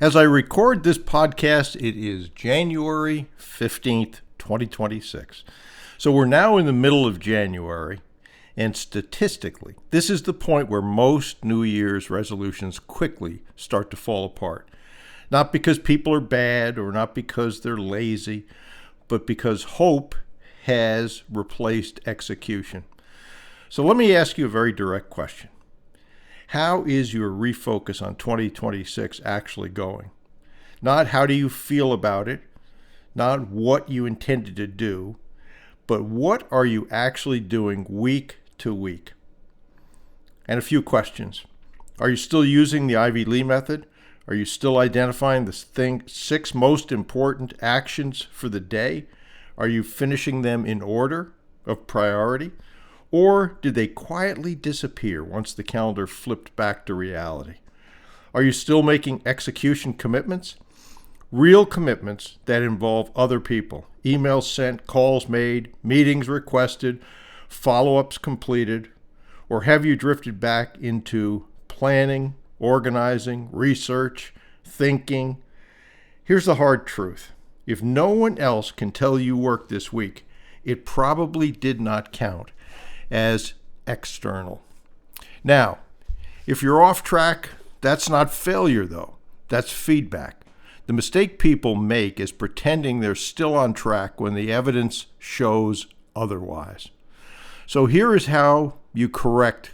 As I record this podcast, it is January 15th, 2026. So we're now in the middle of January, and statistically, this is the point where most New Year's resolutions quickly start to fall apart. Not because people are bad or not because they're lazy, but because hope has replaced execution. So let me ask you a very direct question. How is your refocus on 2026 actually going? Not how do you feel about it, not what you intended to do, but what are you actually doing week to week? And a few questions. Are you still using the Ivy Lee method? Are you still identifying the 6 most important actions for the day? Are you finishing them in order of priority? Or did they quietly disappear once the calendar flipped back to reality? Are you still making execution commitments? Real commitments that involve other people. Emails sent, calls made, meetings requested, follow-ups completed. Or have you drifted back into planning, organizing, research, thinking? Here's the hard truth. If no one else can tell you work this week, it probably did not count as external. Now, if you're off track, that's not failure though. That's feedback. The mistake people make is pretending they're still on track when the evidence shows otherwise. So here is how you correct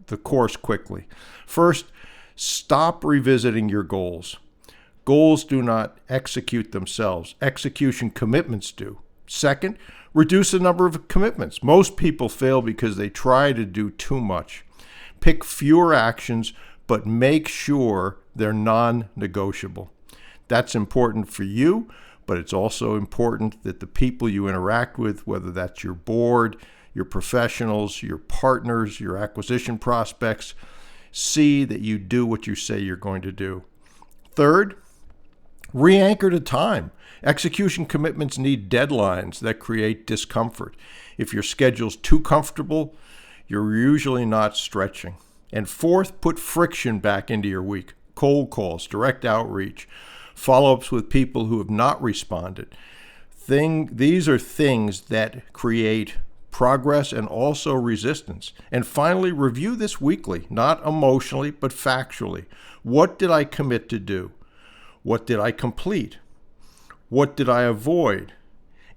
the course quickly. First, stop revisiting your goals. Goals do not execute themselves. Execution commitments do. Second, reduce the number of commitments. Most people fail because they try to do too much. Pick fewer actions, but make sure they're non-negotiable. That's important for you, but it's also important that the people you interact with, whether that's your board, your professionals, your partners, your acquisition prospects, see that you do what you say you're going to do. Third, re-anchor to time. Execution commitments need deadlines that create discomfort. If your schedule's too comfortable, you're usually not stretching. And fourth, put friction back into your week. Cold calls, direct outreach, follow-ups with people who have not responded. These are things that create progress and also resistance. And finally, review this weekly, not emotionally, but factually. What did I commit to do? What did I complete? What did I avoid?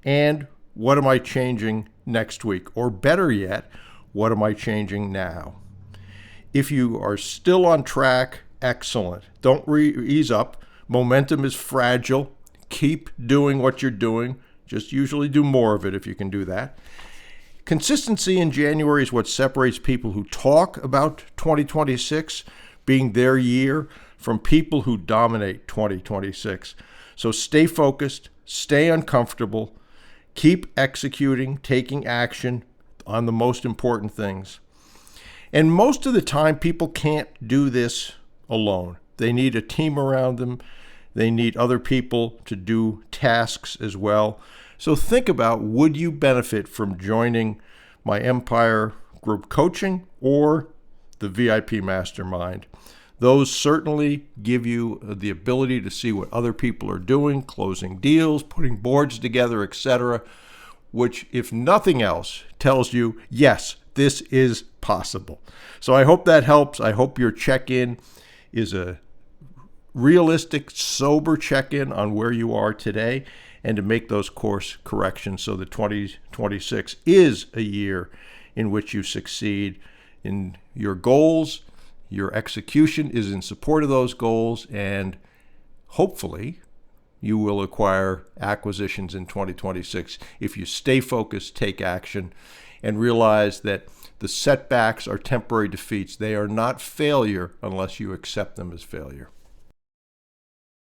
And what am I changing next week? Or better yet, what am I changing now? If you are still on track, excellent. Don't ease up. Momentum is fragile. Keep doing what you're doing. Just usually do more of it if you can do that. Consistency in January is what separates people who talk about 2026 being their year from people who dominate 2026. So stay focused, stay uncomfortable, keep executing, taking action on the most important things. And most of the time, people can't do this alone. They need a team around them. They need other people to do tasks as well. So think about, would you benefit from joining my Empire Group coaching or the VIP Mastermind? Those certainly give you the ability to see what other people are doing, closing deals, putting boards together, etc., which, if nothing else, tells you, yes, this is possible. So I hope that helps. I hope your check-in is a realistic, sober check-in on where you are today and to make those course corrections so that 2026 is a year in which you succeed in your goals. Your execution is in support of those goals, and hopefully you will acquire acquisitions in 2026 if you stay focused, take action, and realize that the setbacks are temporary defeats. They are not failure unless you accept them as failure.